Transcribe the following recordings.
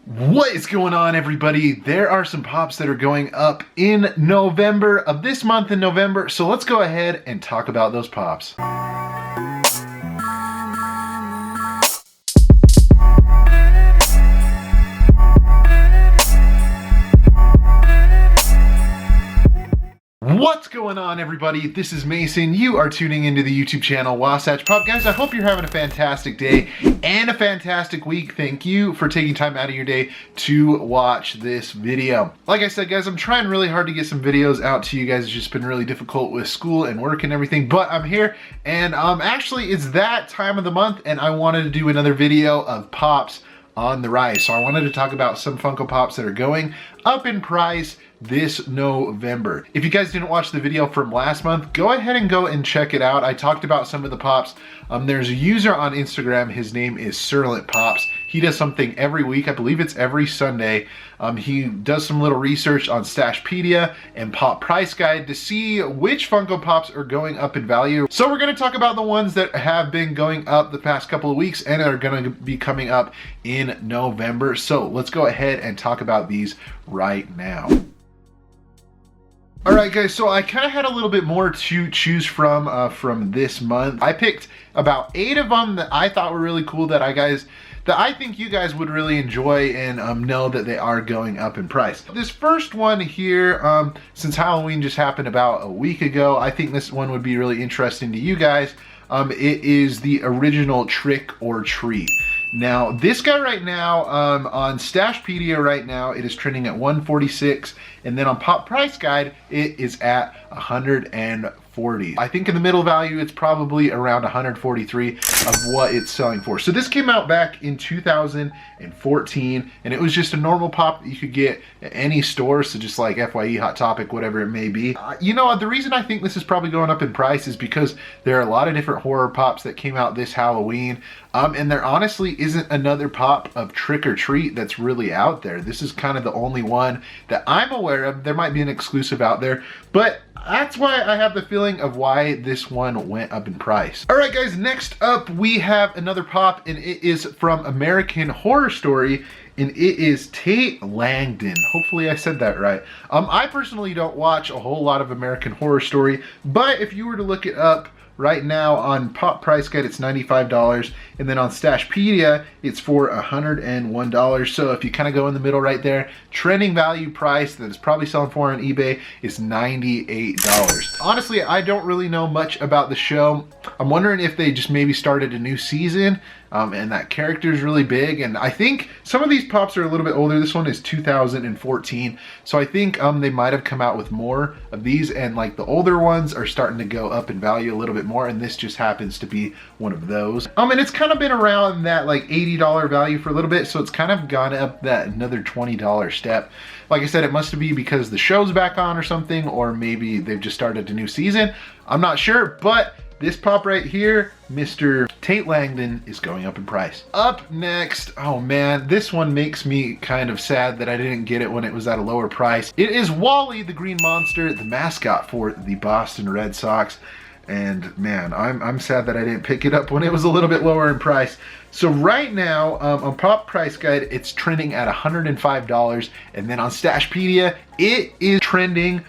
What is going on, everybody? There are some pops that are going up in November of this month in November, so let's go ahead and talk about those pops. What's going on, everybody? This is Mason. You are tuning into the YouTube channel Wasatch Pop. Guys, I hope you're having a fantastic day and a fantastic week. Thank you for taking time out of your day to watch this video. Like I said, guys, I'm trying really hard to get some videos out to you guys. It's just been really difficult with school and work and everything, but I'm here, and actually it's that time of the month, and I wanted to do another video of pops on the rise. So I wanted to talk about some Funko Pops that are going up in price this November. If you guys didn't watch the video from last month, go ahead and go and check it out. I talked about some of the pops. There's a user on Instagram, his name is SERLENTPOPS. He does something every week, I believe it's every Sunday. He does some little research on Stashpedia and Pop Price Guide to see which Funko Pops are going up in value. So we're gonna talk about the ones that have been going up the past couple of weeks and are gonna be coming up in November. So let's go ahead and talk about these right now. All right, guys, so I kind of had a little bit more to choose from this month. I picked about 8 of them that I thought were really cool that I think you guys would really enjoy and know that they are going up in price. This first one here, since Halloween just happened about a week ago, I think this one would be really interesting to you guys. It is the original Trick or Treat. Now, this guy right now, on Stashpedia right now, it is trending at 146, and then on Pop Price Guide, it is at 140. I think in the middle value, it's probably around 143 of what it's selling for. So this came out back in 2014, and it was just a normal pop that you could get at any store, so just like FYE, Hot Topic, whatever it may be. You know, the reason I think this is probably going up in price is because there are a lot of different horror pops that came out this Halloween, and there honestly isn't another pop of Trick or Treat that's really out there. This is kind of the only one that I'm aware of. There might be an exclusive out there, but that's why I have the feeling of why this one went up in price. All right, guys, next up we have another pop, and it is from American Horror Story, and it is Tate Langdon. Hopefully I said that right. I personally don't watch a whole lot of American Horror Story, but if you were to look it up right now on Pop Price Guide, it's $95, and then on Stashpedia, it's for $101. So if you kind of go in the middle right there, trending value price that is probably selling for on eBay is $98. Honestly, I don't really know much about the show. I'm wondering if they just maybe started a new season, and that character is really big. And I think some of these pops are a little bit older. This one is 2014. So I think they might have come out with more of these, and like the older ones are starting to go up in value a little bit more, and this just happens to be one of those. And it's kind of been around that like $80 value for a little bit, so it's kind of gone up that another $20 step. Like I said, it must be because the show's back on or something, or maybe they've just started a new season. I'm not sure, but this pop right here, Mr. Tate Langdon, is going up in price. Up next, oh man, this one makes me kind of sad that I didn't get it when it was at a lower price. It is Wally the Green Monster, the mascot for the Boston Red Sox. And man, I'm sad that I didn't pick it up when it was a little bit lower in price. So right now, on Pop Price Guide, it's trending at $105. And then on Stashpedia, it is trending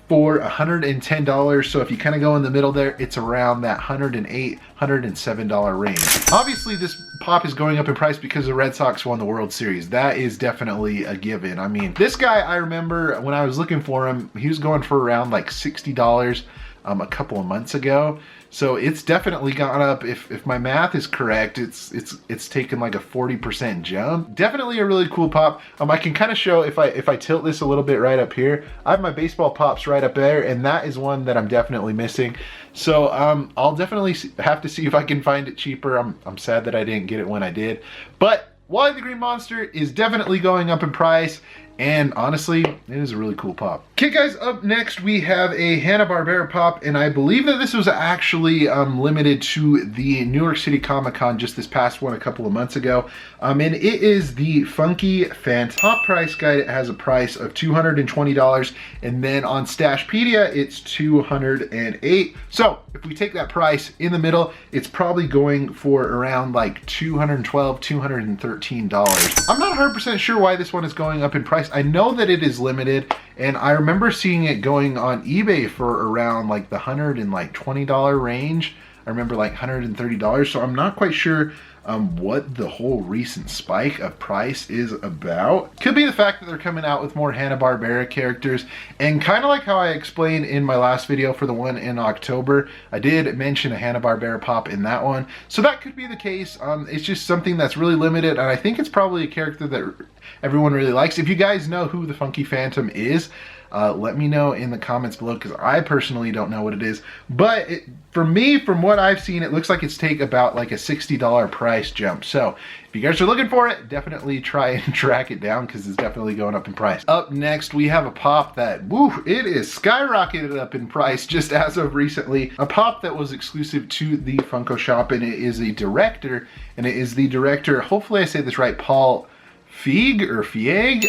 for $110. So if you kind of go in the middle there, it's around that $108, $107 range. Obviously, this pop is going up in price because the Red Sox won the World Series. That is definitely a given. I mean, this guy, I remember when I was looking for him, he was going for around like $60 a couple of months ago. So it's definitely gone up. If my math is correct, it's taken like a 40% jump. Definitely a really cool pop. I can kind of show if I tilt this a little bit right up here. I have my baseball pops right up there, and that is one that I'm definitely missing. So I'll definitely have to see if I can find it cheaper. I'm sad that I didn't get it when I did. But Wally the Green Monster is definitely going up in price. And honestly, it is a really cool pop. Okay guys, up next we have a Hanna-Barbera pop, and I believe that this was actually limited to the New York City Comic Con just this past one a couple of months ago. And it is the Funky Phantom. Top price guide, it has a price of $220, and then on Stashpedia it's $208. So if we take that price in the middle, it's probably going for around like $212, $213. I'm not 100% sure why this one is going up in price. I know that it is limited, and I remember seeing it going on eBay for around like the $120 range. I remember like $130, so I'm not quite sure what the whole recent spike of price is about. Could be the fact that they're coming out with more Hanna-Barbera characters, and kind of like how I explained in my last video for the one in October, I did mention a Hanna-Barbera pop in that one, so that could be the case. It's just something that's really limited, and I think it's probably a character that everyone really likes. If you guys know who the Funky Phantom is, let me know in the comments below, because I personally don't know what it is. But for me, from what I've seen, it looks like it's take about like a $60 price jump. So if you guys are looking for it, definitely try and track it down, because it's definitely going up in price. Up next, we have a pop that, woo, it is skyrocketed up in price just as of recently. A pop that was exclusive to the Funko shop, and it is a director, and it is the director, hopefully I say this right, Paul Feig.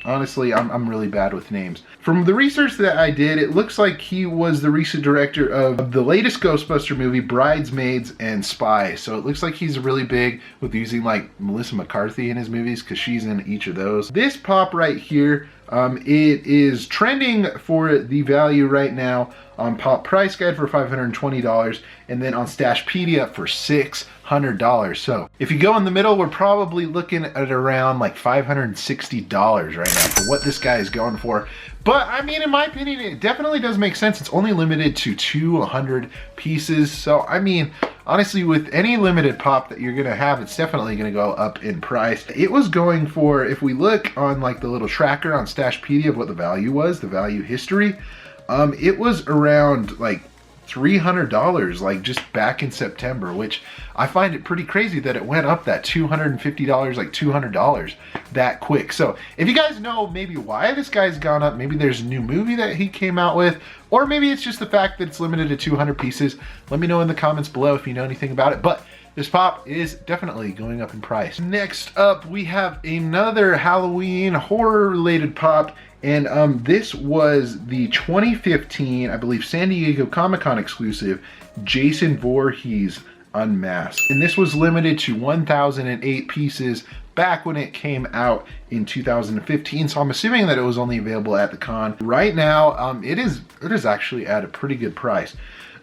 Honestly, I'm really bad with names. From the research that I did, it looks like he was the recent director of the latest Ghostbuster movie, Bridesmaids and Spy. So it looks like he's really big with using like Melissa McCarthy in his movies, because she's in each of those. This pop right here, it is trending for the value right now on Pop Price Guide for $520, and then on Stashpedia for $600. So if you go in the middle, we're probably looking at around like $560 right now for what this guy is going for. But I mean, in my opinion, it definitely does make sense. It's only limited to 200 pieces. So I mean, honestly, with any limited pop that you're gonna have, it's definitely gonna go up in price. It was going for, if we look on like the little tracker on Stashpedia of what the value was, the value history, it was around like $300 like just back in September, which I find it pretty crazy that it went up that $250, like $200 that quick. So if you guys know maybe why this guy's gone up, maybe there's a new movie that he came out with, or maybe it's just the fact that it's limited to 200 pieces, let me know in the comments below if you know anything about it. But this pop is definitely going up in price. Next up, we have another Halloween horror related pop, and this was the 2015, I believe, San Diego Comic-Con exclusive, Jason Voorhees Unmasked. And this was limited to 1,008 pieces back when it came out in 2015, so I'm assuming that it was only available at the con. Right now, it is actually at a pretty good price.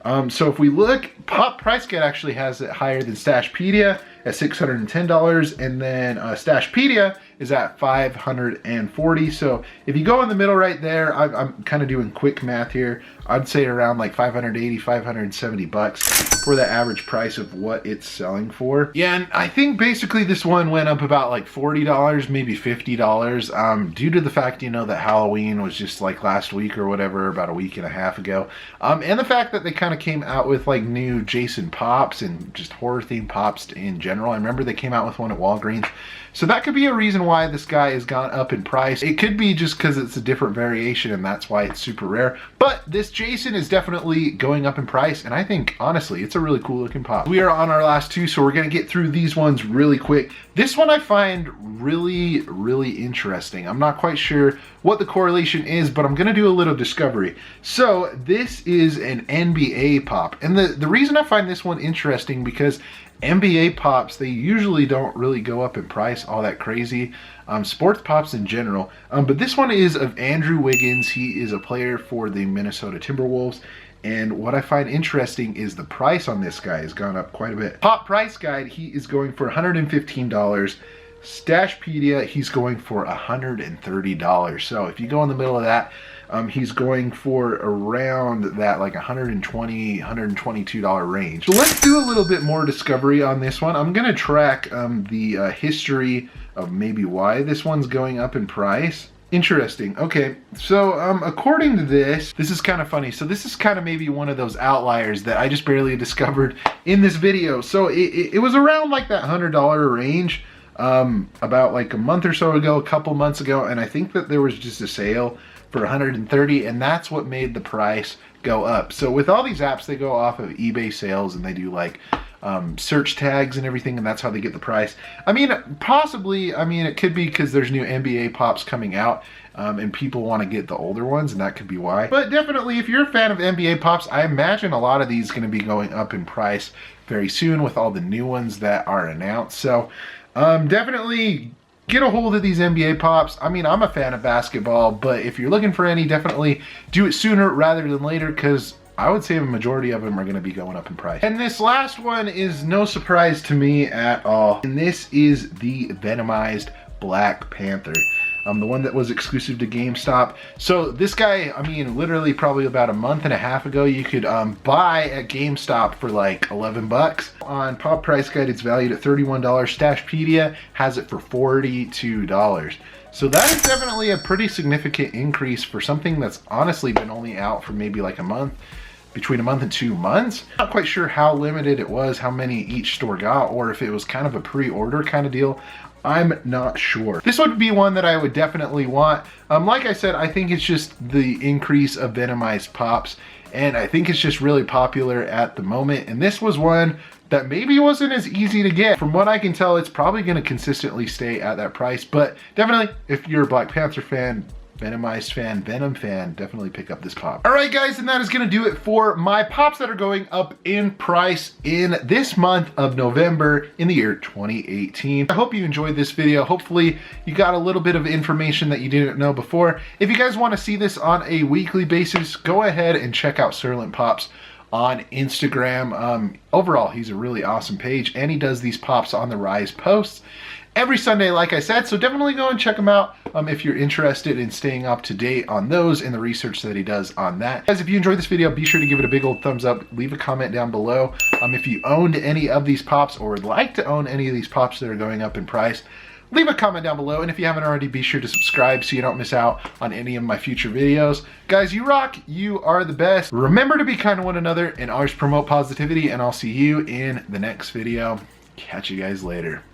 So if we look, Pop Price Guide actually has it higher than Stashpedia at $610, and then Stashpedia is at $540. So if you go in the middle right there, I'm kind of doing quick math here, I'd say around like $580, $570 for the average price of what it's selling for. Yeah, and I think basically this one went up about like $40, maybe $50, due to the fact, you know, that Halloween was just like last week or whatever, about a week and a half ago. And the fact that they kind of came out with like new Jason pops and just horror themed pops in general. I remember they came out with one at Walgreens. So that could be a reason why this guy has gone up in price. It could be just because it's a different variation and that's why it's super rare. But this Jason is definitely going up in price, and I think, honestly, it's a really cool looking pop. We are on our last two, so we're gonna get through these ones really quick. This one I find really, really interesting. I'm not quite sure what the correlation is, but I'm gonna do a little discovery. So this is an NBA pop, and the reason I find this one interesting, because NBA pops, they usually don't really go up in price all that crazy. Sports pops in general. But this one is of Andrew Wiggins. He is a player for the Minnesota Timberwolves. And what I find interesting is the price on this guy has gone up quite a bit. Pop Price Guide, he is going for $115. Stashpedia, he's going for $130. So if you go in the middle of that, he's going for around that like $120, $122 range. So let's do a little bit more discovery on this one. I'm gonna track the history of maybe why this one's going up in price. Interesting. Okay, so according to this is kind of funny. So this is kind of maybe one of those outliers that I just barely discovered in this video. So it was around like that $100 range. about like a month or so ago, a couple months ago, and I think that there was just a sale for 130, and that's what made the price go up. So with all these apps, they go off of eBay sales, and they do like search tags and everything, and that's how they get the price. I mean, possibly, I mean, it could be because there's new NBA Pops coming out, and people want to get the older ones, and that could be why. But definitely, if you're a fan of NBA Pops, I imagine a lot of these going to be going up in price very soon with all the new ones that are announced. So definitely get a hold of these NBA Pops. I mean, I'm a fan of basketball, but if you're looking for any, definitely do it sooner rather than later, because I would say a majority of them are going to be going up in price. And this last one is no surprise to me at all. And this is the Venomized Black Panther. The one that was exclusive to GameStop. So this guy, I mean, literally probably about a month and a half ago, you could buy at GameStop for like 11 bucks. On Pop Price Guide, it's valued at $31. Stashpedia has it for $42. So that is definitely a pretty significant increase for something that's honestly been only out for maybe like a month, between a month and 2 months. Not quite sure how limited it was, how many each store got, or if it was kind of a pre-order kind of deal. I'm not sure. This would be one that I would definitely want. Like I said, I think it's just the increase of Venomized Pops, and I think it's just really popular at the moment. And this was one that maybe wasn't as easy to get. From what I can tell, it's probably going to consistently stay at that price. But definitely, if you're a Black Panther fan, Venomized fan, Venom fan, definitely pick up this pop. All right, guys, and that is going to do it for my pops that are going up in price in this month of November in the year 2018. I hope you enjoyed this video. Hopefully you got a little bit of information that you didn't know before. If you guys want to see this on a weekly basis, go ahead and check out SERLENTPOPS on Instagram. Overall, he's a really awesome page, and he does these pops on the Rise posts every Sunday, like I said, so definitely go and check him out if you're interested in staying up to date on those and the research that he does on that. Guys, if you enjoyed this video, be sure to give it a big old thumbs up. Leave a comment down below if you owned any of these pops or would like to own any of these pops that are going up in price. Leave a comment down below, and if you haven't already, be sure to subscribe so you don't miss out on any of my future videos. Guys, you rock. You are the best. Remember to be kind to one another and always promote positivity, and I'll see you in the next video. Catch you guys later.